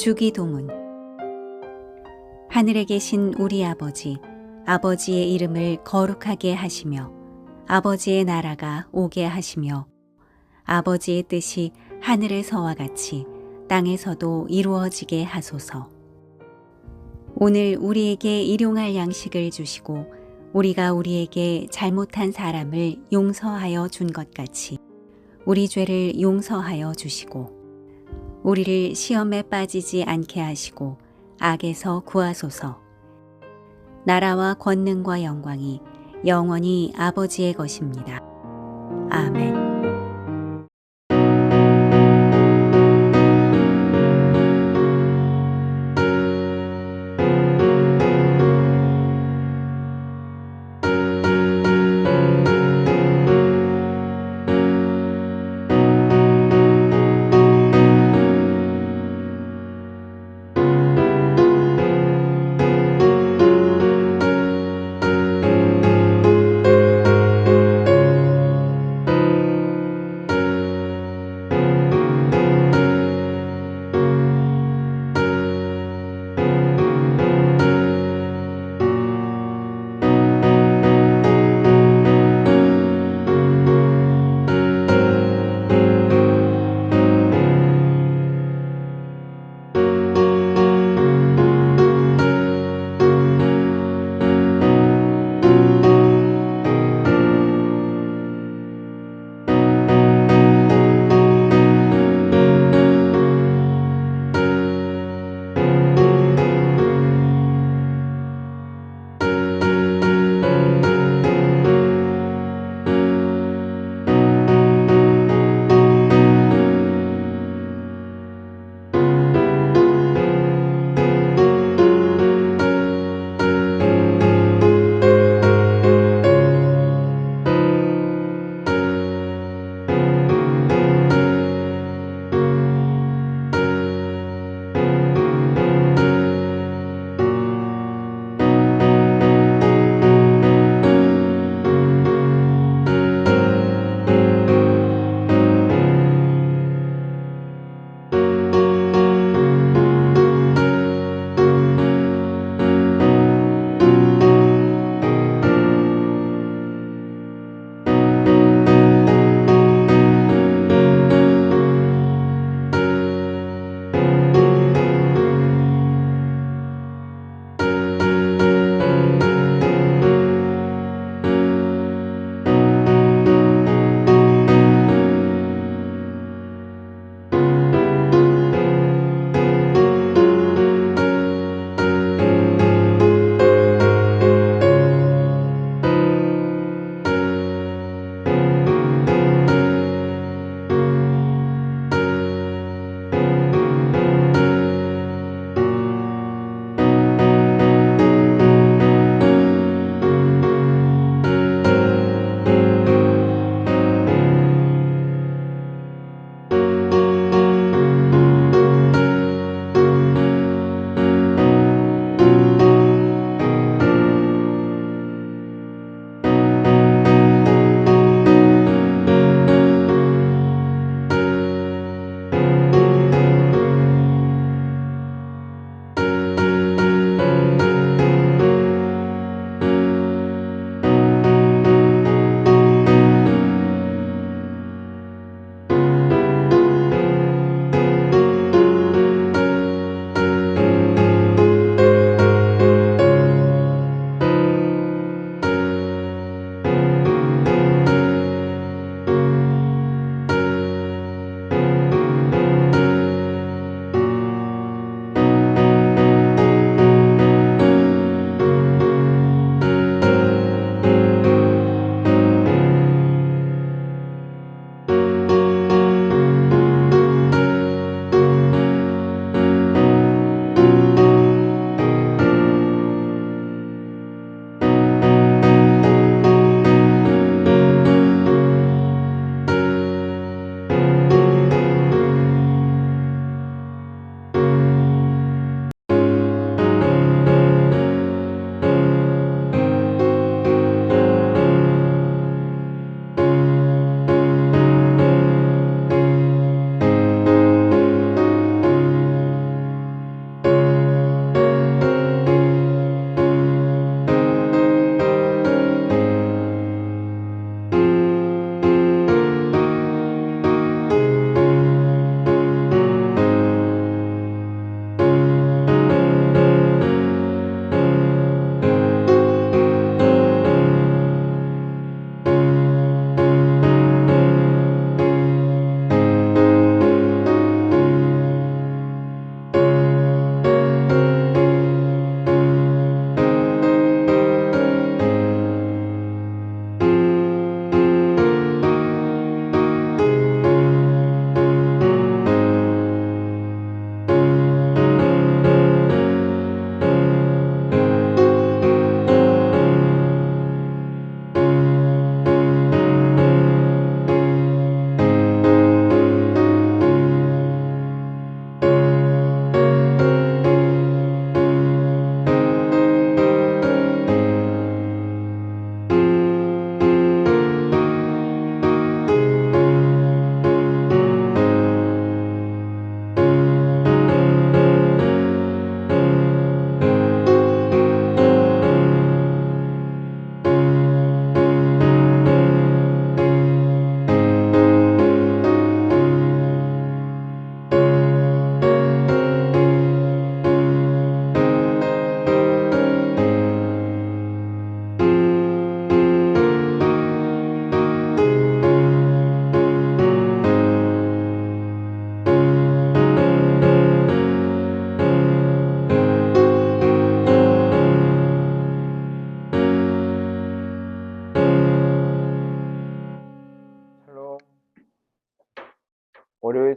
주기도문. 하늘에 계신 우리 아버지, 아버지의 이름을 거룩하게 하시며 아버지의 나라가 오게 하시며 아버지의 뜻이 하늘에서와 같이 땅에서도 이루어지게 하소서. 오늘 우리에게 일용할 양식을 주시고 우리가 우리에게 잘못한 사람을 용서하여 준 것 같이 우리 죄를 용서하여 주시고 우리를 시험에 빠지지 않게 하시고 악에서 구하소서. 나라와 권능과 영광이 영원히 아버지의 것입니다. 아멘.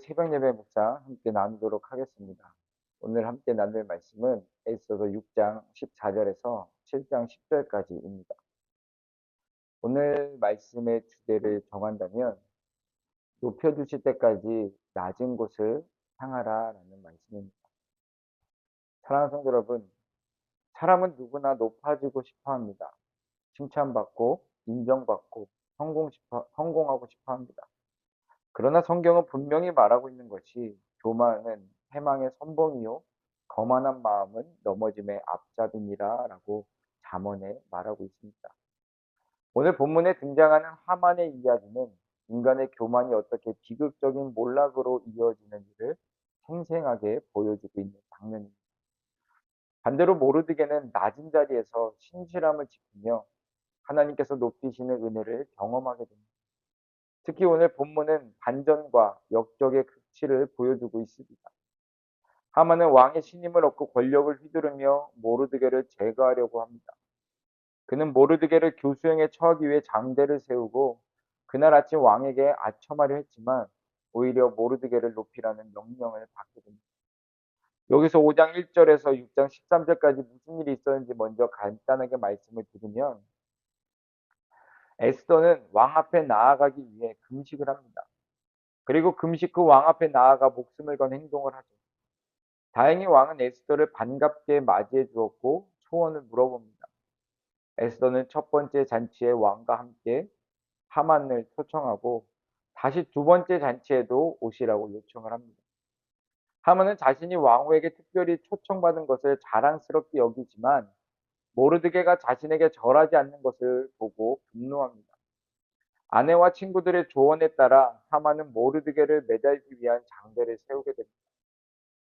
새벽 예배 묵상 함께 나누도록 하겠습니다. 오늘 함께 나눌 말씀은 에스더서 6장 14절에서 7장 10절까지입니다. 오늘 말씀의 주제를 정한다면 높여주실 때까지 낮은 곳을 향하라 라는 말씀입니다. 사랑하는 성도 여러분, 사람은 누구나 높아지고 싶어 합니다. 칭찬받고 인정받고 성공하고 싶어 합니다. 그러나 성경은 분명히 말하고 있는 것이 교만은 해망의 선봉이요 거만한 마음은 넘어짐의 앞잡이니라 라고 잠언에 말하고 있습니다. 오늘 본문에 등장하는 하만의 이야기는 인간의 교만이 어떻게 비극적인 몰락으로 이어지는지를 생생하게 보여주고 있는 장면입니다. 반대로 모르드게는 낮은 자리에서 신실함을 지키며 하나님께서 높이시는 은혜를 경험하게 됩니다. 특히 오늘 본문은 반전과 역적의 극치를 보여주고 있습니다. 하만은 왕의 신임을 얻고 권력을 휘두르며 모르드게를 제거하려고 합니다. 그는 모르드게를 교수형에 처하기 위해 장대를 세우고 그날 아침 왕에게 아첨하려 했지만 오히려 모르드게를 높이라는 명령을 받게 됩니다. 여기서 5장 1절에서 6장 13절까지 무슨 일이 있었는지 먼저 간단하게 말씀을 드리면 에스더는 왕 앞에 나아가기 위해 금식을 합니다. 그리고 금식 후 왕 앞에 나아가 목숨을 건 행동을 하죠. 다행히 왕은 에스더를 반갑게 맞이해 주었고 소원을 물어봅니다. 에스더는 첫 번째 잔치에 왕과 함께 하만을 초청하고 다시 두 번째 잔치에도 오시라고 요청을 합니다. 하만은 자신이 왕후에게 특별히 초청받은 것을 자랑스럽게 여기지만 모르드게가 자신에게 절하지 않는 것을 보고 분노합니다. 아내와 친구들의 조언에 따라 하만은 모르드게를 매달기 위한 장대를 세우게 됩니다.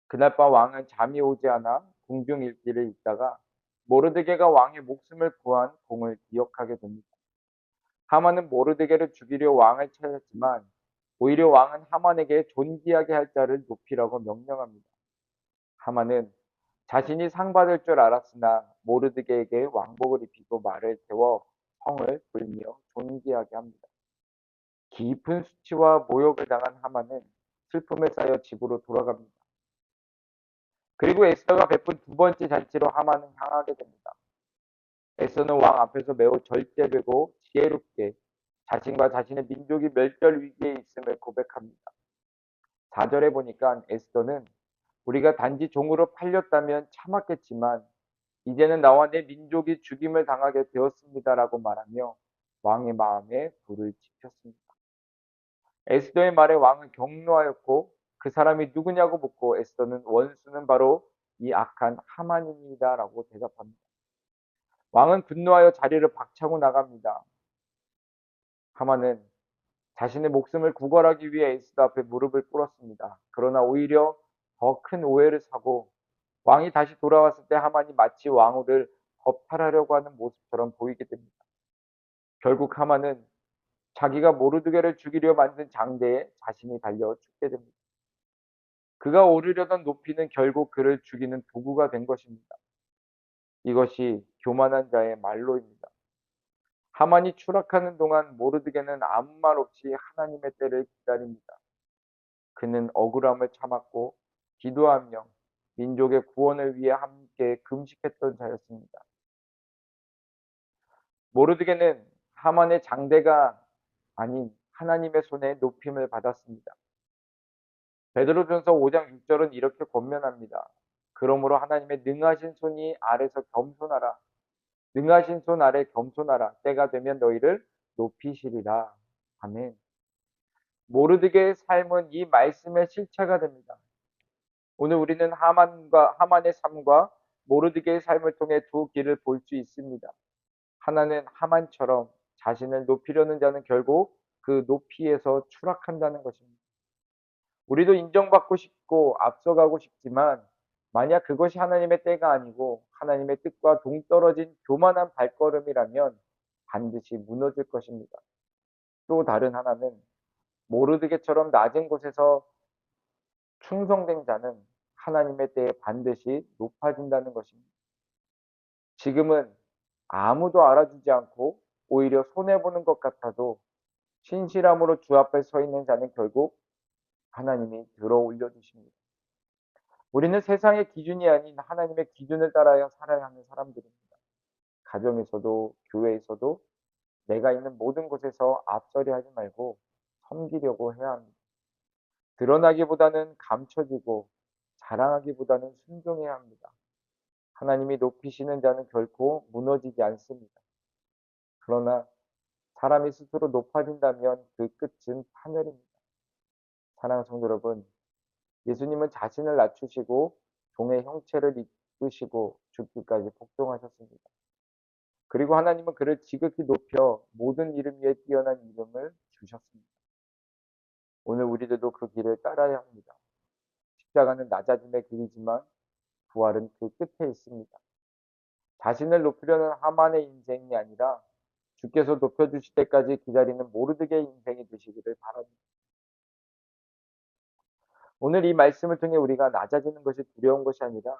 그날 밤 왕은 잠이 오지 않아 궁중 일기를 읽다가 모르드게가 왕의 목숨을 구한 공을 기억하게 됩니다. 하만은 모르드게를 죽이려 왕을 찾았지만 오히려 왕은 하만에게 존귀하게 할 자를 높이라고 명령합니다. 하만은 자신이 상 받을 줄 알았으나 모르드게에게 왕복을 입히고 말을 태워 성을 불며 존귀하게 합니다. 깊은 수치와 모욕을 당한 하만은 슬픔에 쌓여 집으로 돌아갑니다. 그리고 에스더가 베푼 두 번째 잔치로 하만은 향하게 됩니다. 에스더는 왕 앞에서 매우 절제되고 지혜롭게 자신과 자신의 민족이 멸절 위기에 있음을 고백합니다. 4절에 보니까 에스더는 우리가 단지 종으로 팔렸다면 참았겠지만 이제는 나와 내 민족이 죽임을 당하게 되었습니다라고 말하며 왕의 마음에 불을 지폈습니다. 에스더의 말에 왕은 격노하였고 그 사람이 누구냐고 묻고 에스더는 원수는 바로 이 악한 하만입니다라고 대답합니다. 왕은 분노하여 자리를 박차고 나갑니다. 하만은 자신의 목숨을 구걸하기 위해 에스더 앞에 무릎을 꿇었습니다. 그러나 오히려 더 큰 오해를 사고 왕이 다시 돌아왔을 때 하만이 마치 왕후를 겁탈하려고 하는 모습처럼 보이게 됩니다. 결국 하만은 자기가 모르드게를 죽이려 만든 장대에 자신이 달려 죽게 됩니다. 그가 오르려던 높이는 결국 그를 죽이는 도구가 된 것입니다. 이것이 교만한 자의 말로입니다. 하만이 추락하는 동안 모르드게는 아무 말 없이 하나님의 때를 기다립니다. 그는 억울함을 참았고 기도하며 민족의 구원을 위해 함께 금식했던 자였습니다. 모르드게는 하만의 장대가 아닌 하나님의 손에 높임을 받았습니다. 베드로전서 5장 6절은 이렇게 권면합니다. 그러므로 하나님의 능하신 손이 아래서 겸손하라. 능하신 손 아래 겸손하라. 때가 되면 너희를 높이시리라. 아멘. 모르드게의 삶은 이 말씀의 실체가 됩니다. 오늘 우리는 하만의 삶과 모르드게의 삶을 통해 두 길을 볼 수 있습니다. 하나는 하만처럼 자신을 높이려는 자는 결국 그 높이에서 추락한다는 것입니다. 우리도 인정받고 싶고 앞서가고 싶지만 만약 그것이 하나님의 때가 아니고 하나님의 뜻과 동떨어진 교만한 발걸음이라면 반드시 무너질 것입니다. 또 다른 하나는 모르드게처럼 낮은 곳에서 충성된 자는 하나님의 때에 반드시 높아진다는 것입니다. 지금은 아무도 알아주지 않고 오히려 손해보는 것 같아도 신실함으로 주 앞에 서 있는 자는 결국 하나님이 들어 올려주십니다. 우리는 세상의 기준이 아닌 하나님의 기준을 따라야 살아야 하는 사람들입니다. 가정에서도 교회에서도 내가 있는 모든 곳에서 앞서려 하지 말고 섬기려고 해야 합니다. 드러나기보다는 감춰지고 자랑하기보다는 순종해야 합니다. 하나님이 높이시는 자는 결코 무너지지 않습니다. 그러나 사람이 스스로 높아진다면 그 끝은 파멸입니다. 사랑하는 성도 여러분, 예수님은 자신을 낮추시고 종의 형체를 입으시고 죽기까지 복종하셨습니다. 그리고 하나님은 그를 지극히 높여 모든 이름 위에 뛰어난 이름을 주셨습니다. 오늘 우리들도 그 길을 따라야 합니다. 십자가는 낮아짐의 길이지만 부활은 그 끝에 있습니다. 자신을 높이려는 하만의 인생이 아니라 주께서 높여주실 때까지 기다리는 모르드게의 인생이 되시기를 바랍니다. 오늘 이 말씀을 통해 우리가 낮아지는 것이 두려운 것이 아니라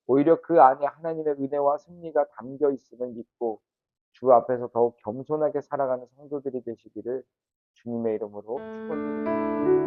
오히려 그 안에 하나님의 은혜와 승리가 담겨 있음을 믿고 주 앞에서 더욱 겸손하게 살아가는 성도들이 되시기를 주님의 이름으로 축원드립니다.